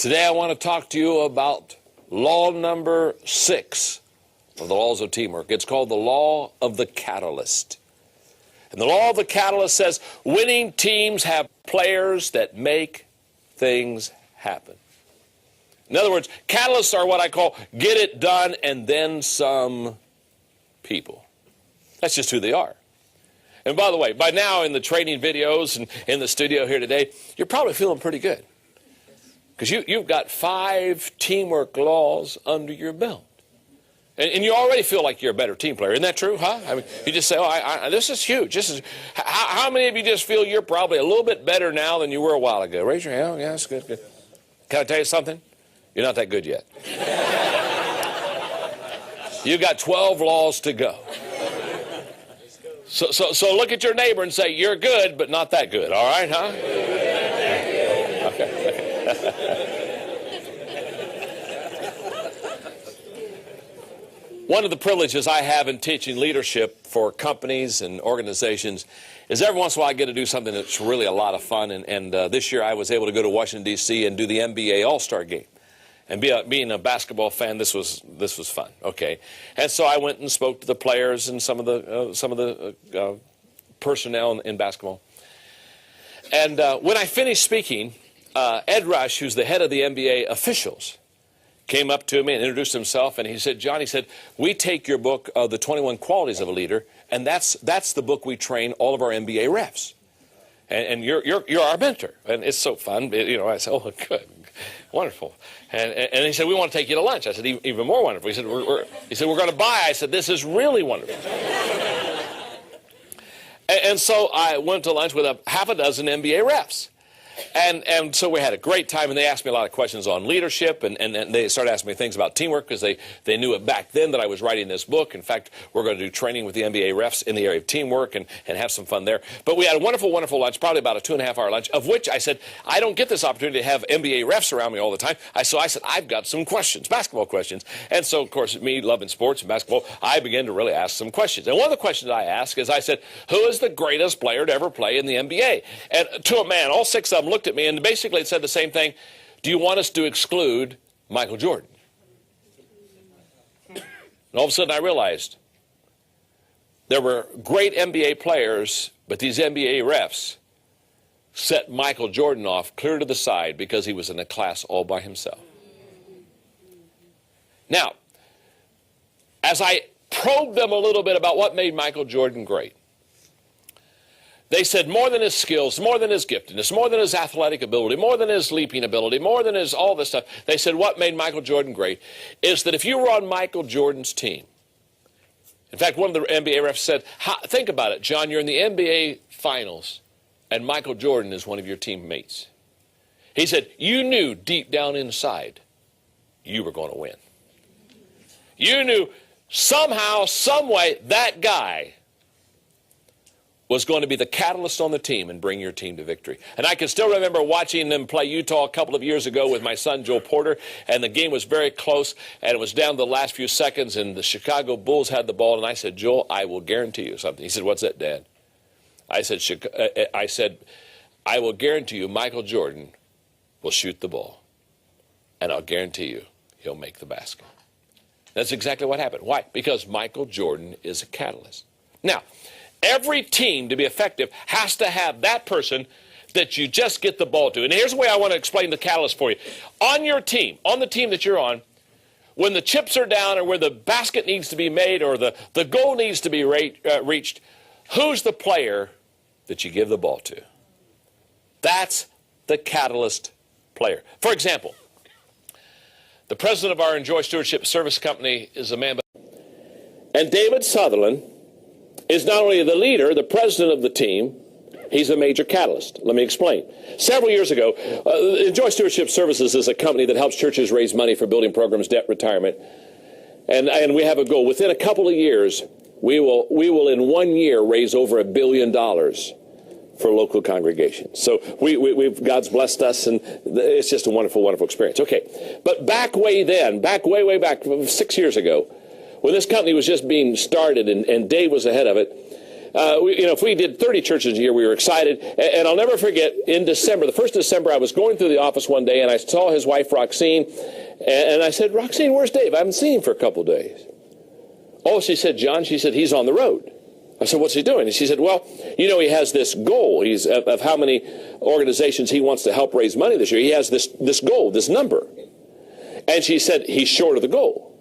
Today I want to talk to you about law number 6 of the laws of teamwork. It's called the law of the catalyst. And the law of the catalyst says winning teams have players that make things happen. In other words, catalysts are what I call get it done and then some people. That's just who they are. And by the way, by now in the training videos and in the studio here today, you're probably feeling pretty good. Because you've got 5 teamwork laws under your belt. And you already feel like you're a better team player. Isn't that true, huh? I mean, you just say, oh, this is huge. How many of you just feel you're probably a little bit better now than you were a while ago? Raise your hand. Yeah, that's good. Can I tell you something? You're not that good yet. You've got 12 laws to go. So look at your neighbor and say, you're good, but not that good. All right, huh? Okay. One of the privileges I have in teaching leadership for companies and organizations is every once in a while I get to do something that's really a lot of fun. And this year I was able to go to Washington, D.C. and do the NBA All-Star Game. And being a basketball fan, this was fun. Okay, and so I went and spoke to the players and some of the personnel in basketball. And when I finished speaking, Ed Rush, who's the head of the NBA officials, came up to me and introduced himself, and he said, John, he said, we take your book, The 21 Qualities of a Leader, and that's the book we train all of our NBA refs. And you're our mentor. And it's so fun. You know, I said, oh, good, wonderful. And he said, we want to take you to lunch. I said, even more wonderful. He said, we're going to buy. I said, this is really wonderful. and so I went to lunch with half a dozen NBA refs. And so we had a great time, and they asked me a lot of questions on leadership, and they started asking me things about teamwork because they knew it back then that I was writing this book. In fact, we're going to do training with the NBA refs in the area of teamwork and have some fun there. But we had a wonderful, wonderful lunch, probably about a 2.5-hour lunch, of which I said, I don't get this opportunity to have NBA refs around me all the time. So I said, I've got some questions, basketball questions. And so, of course, me loving sports and basketball, I began to really ask some questions. And one of the questions I asked is, I said, who is the greatest player to ever play in the NBA? And to a man, all 6 of them looked at me, and basically it said the same thing. Do you want us to exclude Michael Jordan? And all of a sudden I realized there were great NBA players, but these NBA refs set Michael Jordan off clear to the side because he was in a class all by himself. Now, as I probed them a little bit about what made Michael Jordan great, they said more than his skills, more than his giftedness, more than his athletic ability, more than his leaping ability, more than his all this stuff. They said what made Michael Jordan great is that if you were on Michael Jordan's team, in fact, one of the NBA refs said, think about it, John, you're in the NBA Finals, and Michael Jordan is one of your teammates. He said, you knew deep down inside you were going to win. You knew somehow, some way, that guy was going to be the catalyst on the team and bring your team to victory. And I can still remember watching them play Utah a couple of years ago with my son, Joe Porter, and the game was very close, and it was down to the last few seconds, and the Chicago Bulls had the ball, and I said, Joel, I will guarantee you something. He said, what's that, Dad? I said, I will guarantee you Michael Jordan will shoot the ball, and I'll guarantee you he'll make the basket. That's exactly what happened. Why? Because Michael Jordan is a catalyst. Now, every team, to be effective, has to have that person that you just get the ball to. And here's the way I want to explain the catalyst for you. On your team, on the team that you're on, when the chips are down or where the basket needs to be made or the goal needs to be reached, who's the player that you give the ball to? That's the catalyst player. For example, the president of our Enjoy Stewardship Service Company is a man, and David Sutherland is not only the leader, the president of the team, he's a major catalyst. Let me explain. Several years ago, Enjoy Stewardship Services is a company that helps churches raise money for building programs, debt, retirement. And we have a goal. Within a couple of years, we will in 1 year raise over $1 billion for local congregations. So God's blessed us, and it's just a wonderful, wonderful experience. Okay, but way back 6 years ago, when this company was just being started and Dave was ahead of it, if we did 30 churches a year, we were excited. And I'll never forget, in December, the first December, I was going through the office one day, and I saw his wife, Roxine, and I said, Roxine, where's Dave? I haven't seen him for a couple of days. Oh, she said, John, she said, he's on the road. I said, what's he doing? And she said, well, he has this goal. He's of how many organizations he wants to help raise money this year. He has this goal, this number. And she said, he's short of the goal.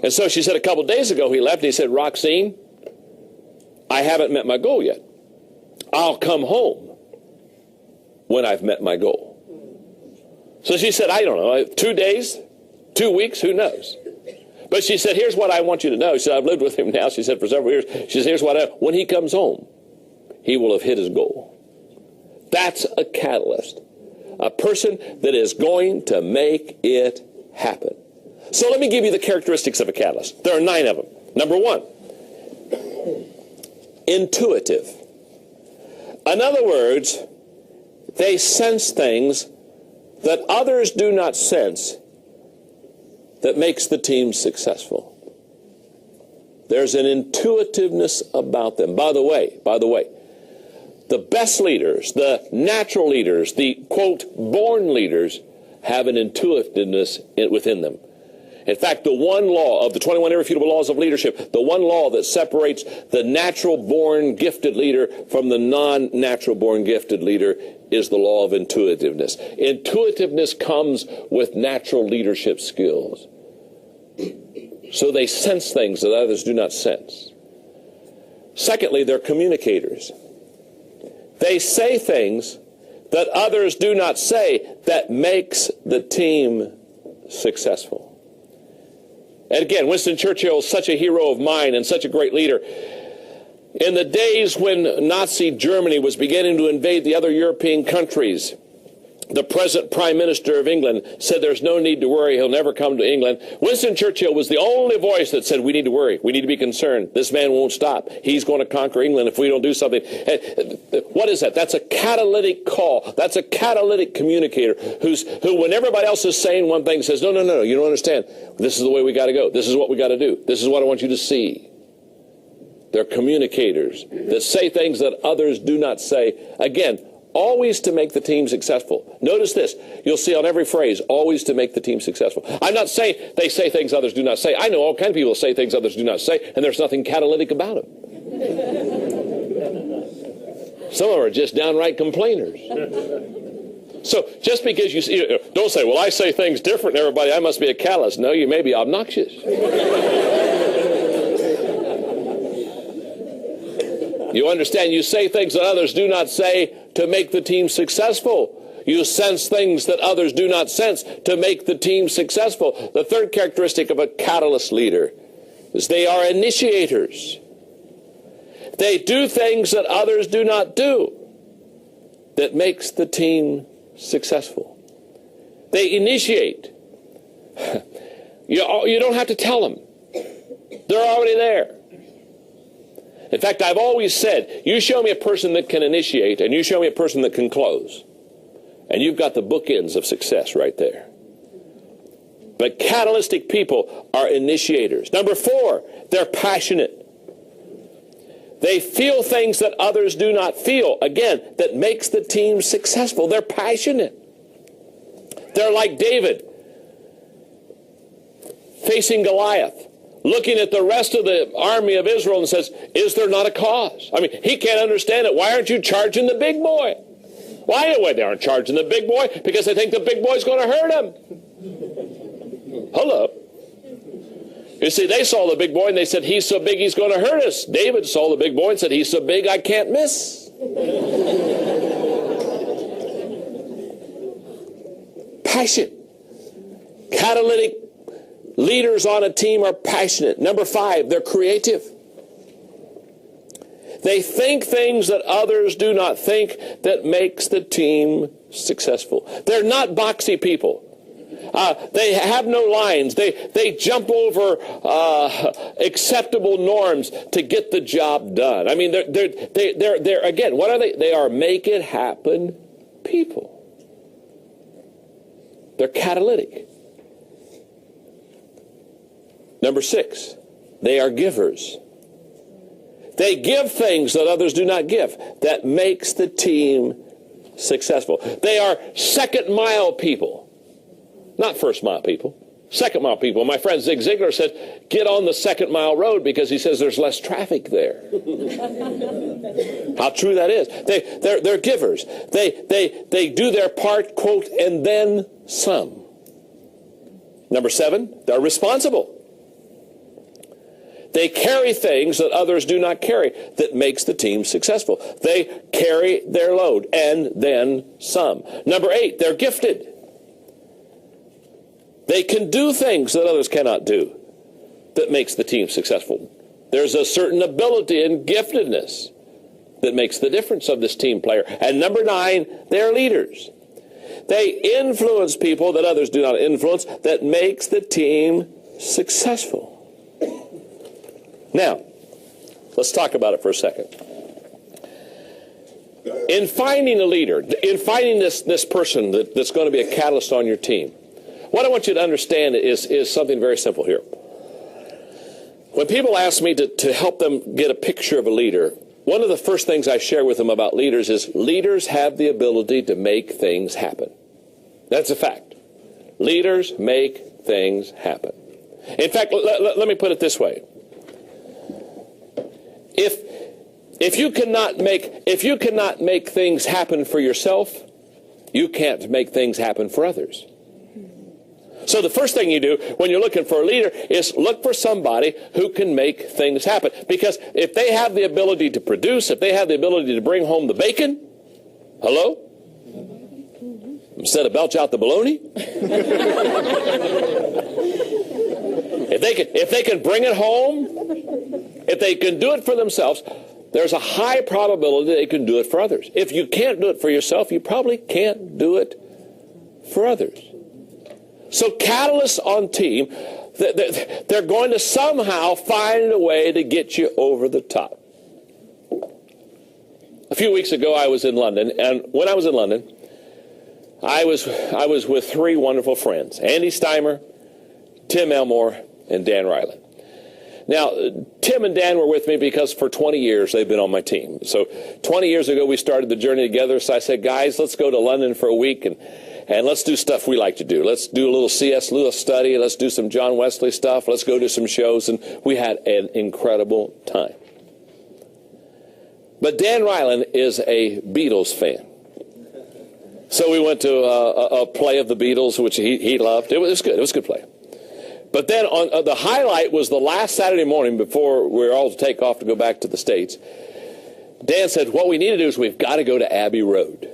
And so she said a couple of days ago he left and he said, Roxine, I haven't met my goal yet. I'll come home when I've met my goal. So she said, I don't know, 2 days, 2 weeks, who knows? But she said, here's what I want you to know. She said, I've lived with him now, she said, for several years. She said, here's what when he comes home, he will have hit his goal. That's a catalyst. A person that is going to make it happen. So let me give you the characteristics of a catalyst. There are 9 of them. Number 1, intuitive. In other words, they sense things that others do not sense that makes the team successful. There's an intuitiveness about them. By the way, the best leaders, the natural leaders, the, quote, born leaders, have an intuitiveness within them. In fact, the one law of the 21 irrefutable laws of leadership, the one law that separates the natural-born gifted leader from the non-natural-born gifted leader is the law of intuitiveness. Intuitiveness comes with natural leadership skills. So they sense things that others do not sense. Secondly, they're communicators. They say things that others do not say that makes the team successful. And again, Winston Churchill is such a hero of mine and such a great leader. In the days when Nazi Germany was beginning to invade the other European countries, the present Prime Minister of England said there's no need to worry, he'll never come to England. Winston Churchill was the only voice that said we need to worry, we need to be concerned. This man won't stop. He's going to conquer England if we don't do something. What is that? That's a catalytic call. That's a catalytic communicator who when everybody else is saying one thing says, no, you don't understand. This is the way we got to go. This is what we got to do. This is what I want you to see. They're communicators that say things that others do not say. Again, always to make the team successful. Notice this. You'll see on every phrase, always to make the team successful. I'm not saying they say things others do not say. I know all kinds of people say things others do not say, and there's nothing catalytic about them. Some of them are just downright complainers. So just because you don't say, well, I say things different than everybody, I must be a catalyst. No, you may be obnoxious. You understand? You say things that others do not say to make the team successful. You sense things that others do not sense to make the team successful. The third characteristic of a catalyst leader is they are initiators. They do things that others do not do that makes the team successful. They initiate. You don't have to tell them. They're already there. In fact, I've always said, you show me a person that can initiate and you show me a person that can close. And you've got the bookends of success right there. But catalytic people are initiators. Number 4, they're passionate. They feel things that others do not feel. Again, that makes the team successful. They're passionate. They're like David facing Goliath, looking at the rest of the army of Israel and says, is there not a cause? I mean, he can't understand it. Why aren't you charging the big boy? Why they aren't charging the big boy? Because they think the big boy's going to hurt him. Hello. You see, they saw the big boy and they said, he's so big he's going to hurt us. David saw the big boy and said, he's so big I can't miss. Passion. Catalytic leaders on a team are passionate. Number 5, they're creative. They think things that others do not think that makes the team successful. They're not boxy people. They have no lines. They jump over acceptable norms to get the job done. I mean, they're again, what are they? They are make it happen people. They're catalytic. Number 6, they are givers. They give things that others do not give. That makes the team successful. They are second mile people, not first mile people. Second mile people. My friend Zig Ziglar said, get on the second mile road, because he says there's less traffic there. How true that is. They're givers. They do their part, quote, and then some. Number 7, they're responsible. They carry things that others do not carry. That makes the team successful. They carry their load, and then some. Number 8, they're gifted. They can do things that others cannot do. That makes the team successful. There's a certain ability and giftedness that makes the difference of this team player. And number 9, they're leaders. They influence people that others do not influence. That makes the team successful. Now, let's talk about it for a second. In finding a leader, in finding this person that's going to be a catalyst on your team, what I want you to understand is something very simple here. When people ask me to help them get a picture of a leader, one of the first things I share with them about leaders is leaders have the ability to make things happen. That's a fact. Leaders make things happen. In fact, let me put it this way. If you cannot make things happen for yourself, you can't make things happen for others. So the first thing you do when you're looking for a leader is look for somebody who can make things happen. Because if they have the ability to produce, if they have the ability to bring home the bacon, hello? Instead of belch out the bologna? If they can bring it home, if they can do it for themselves, there's a high probability they can do it for others. If you can't do it for yourself, you probably can't do it for others. So catalysts on team, they're going to somehow find a way to get you over the top. A few weeks ago, I was in London, and when I was in London, I was with 3 wonderful friends, Andy Steimer, Tim Elmore, and Dan Ryland. Now, Tim and Dan were with me because for 20 years they've been on my team. So 20 years ago we started the journey together, so I said, guys, let's go to London for a week and let's do stuff we like to do. Let's do a little C.S. Lewis study. Let's do some John Wesley stuff. Let's go do some shows. And we had an incredible time. But Dan Ryland is a Beatles fan. So we went to a play of the Beatles, which he loved. It was good. It was a good play. But then the highlight was the last Saturday morning before we were all to take off to go back to the States. Dan said, what we need to do is we've got to go to Abbey Road.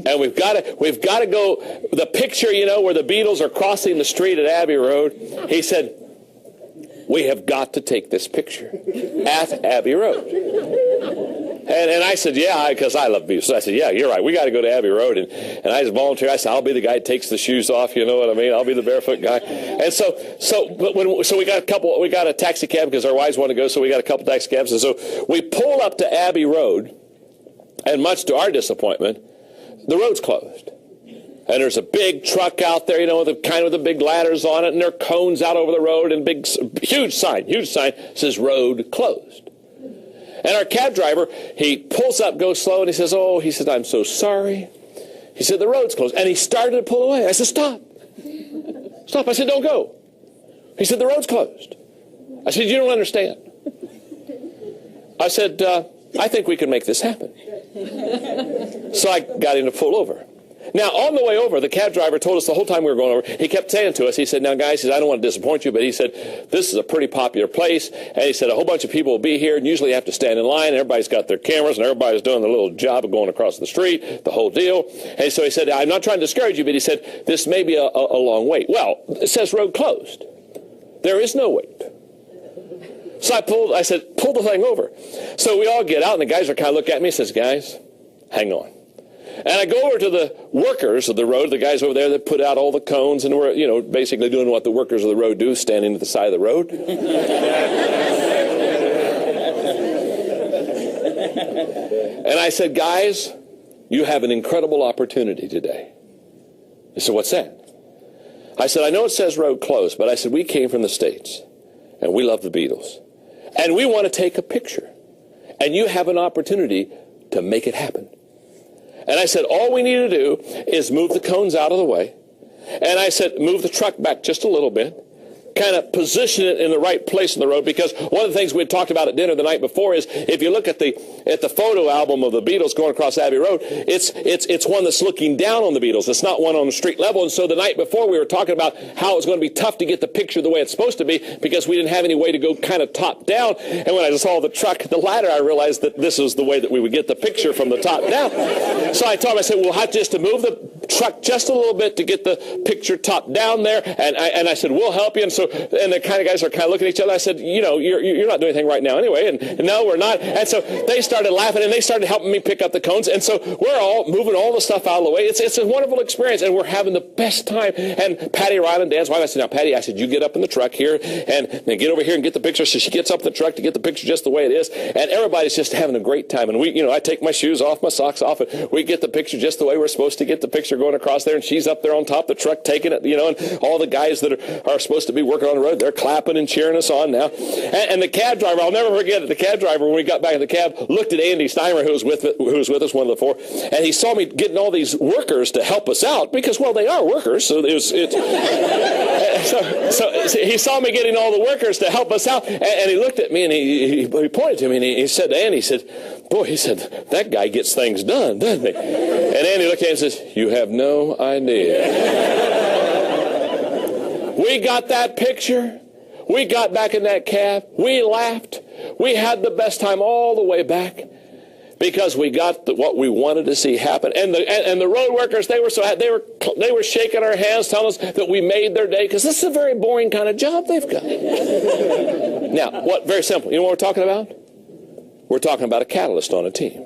And we've got to go, the picture, where the Beatles are crossing the street at Abbey Road. He said, we have got to take this picture at Abbey Road. And I said, yeah, because I love Beatles. So I said, yeah, you're right. We got to go to Abbey Road. And I just volunteered. I said, I'll be the guy who takes the shoes off. You know what I mean? I'll be the barefoot guy. And so we got a taxi cab because our wives want to go. So we got a couple taxi cabs. And so we pull up to Abbey Road. And much to our disappointment, the road's closed. And there's a big truck out there, with the big ladders on it. And there are cones out over the road and huge sign says road closed. And our cab driver, he pulls up, goes slow, and he says, I'm so sorry. He said, the road's closed. And he started to pull away. I said, stop. Stop. I said, don't go. He said, the road's closed. I said, you don't understand. I said, I think we can make this happen. So I got him to pull over. Now, on the way over, the cab driver told us the whole time we were going over, he kept saying to us, he said, now, guys, I don't want to disappoint you, but he said, this is a pretty popular place. And he said, a whole bunch of people will be here, and usually you have to stand in line, and everybody's got their cameras, and everybody's doing their little job of going across the street, the whole deal. And so he said, I'm not trying to discourage you, but he said, this may be a long wait. Well, it says road closed. There is no wait. So I said, pull the thing over. So we all get out, and the guys are kind of looking at me and says, guys, hang on. And I go over to the workers of the road, the guys over there that put out all the cones, and we're, basically doing what the workers of the road do, standing at the side of the road. And I said, guys, you have an incredible opportunity today. They said, what's that? I said, I know it says road closed, but I said, we came from the States, and we love the Beatles. And we want to take a picture and you have an opportunity to make it happen. And I said, all we need to do is move the cones out of the way. And I said, move the truck back just a little bit. Kind of position it in the right place in the road, because one of the things we had talked about at dinner the night before is, if you look at the photo album of the Beatles going across Abbey Road, it's one that's looking down on the Beatles. It's not one on the street level. And so the night before we were talking about how it was going to be tough to get the picture the way it's supposed to be, because we didn't have any way to go kind of top down. And when I saw the truck, the ladder, I realized that this is the way that we would get the picture from the top down. So I told him, I said, we'll have just to move the truck just a little bit to get the picture top down there. And I said, we'll help you. And the kind of guys are kind of looking at each other. I said, you know, you're not doing anything right now anyway. And no, we're not. And so they started laughing, and they started helping me pick up the cones. And so we're all moving all the stuff out of the way. It's a wonderful experience, and we're having the best time. And Patty Ryland, Dan's wife, I said, now, Patty, I said, you get up in the truck here and then get over here and get the picture. So she gets up in the truck to get the picture just the way it is. And everybody's just having a great time. And I take my shoes off, my socks off, and we get the picture just the way we're supposed to get the picture going across there. And she's up there on top of the truck taking it, and all the guys that are supposed to be working on the road, they're clapping and cheering us on now. And the cab driver, I'll never forget it, the cab driver, when we got back in the cab, looked at Andy Steimer, who was with us, one of the four, and he saw me getting all these workers to help us out, because, well, they are workers, so so he saw me getting all the workers to help us out, and he looked at me, and he pointed to me, and he said to Andy, he said, boy, he said, that guy gets things done, doesn't he? And Andy looked at him and says, you have no idea. We got that picture. We got back in that cab. We laughed. We had the best time all the way back, because we got what we wanted to see happen. And the road workers, they were so happy. They were shaking our hands, telling us that we made their day, because this is a very boring kind of job they've got. Now, very simple. You know what we're talking about? We're talking about a catalyst on a team.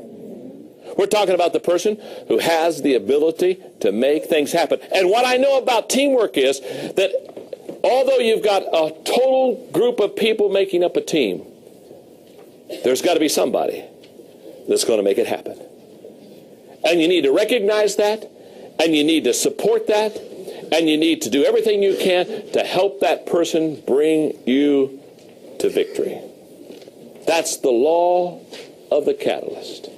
We're talking about the person who has the ability to make things happen. And what I know about teamwork is that although you've got a total group of people making up a team, there's got to be somebody that's going to make it happen. And you need to recognize that, and you need to support that, and you need to do everything you can to help that person bring you to victory. That's the law of the catalyst.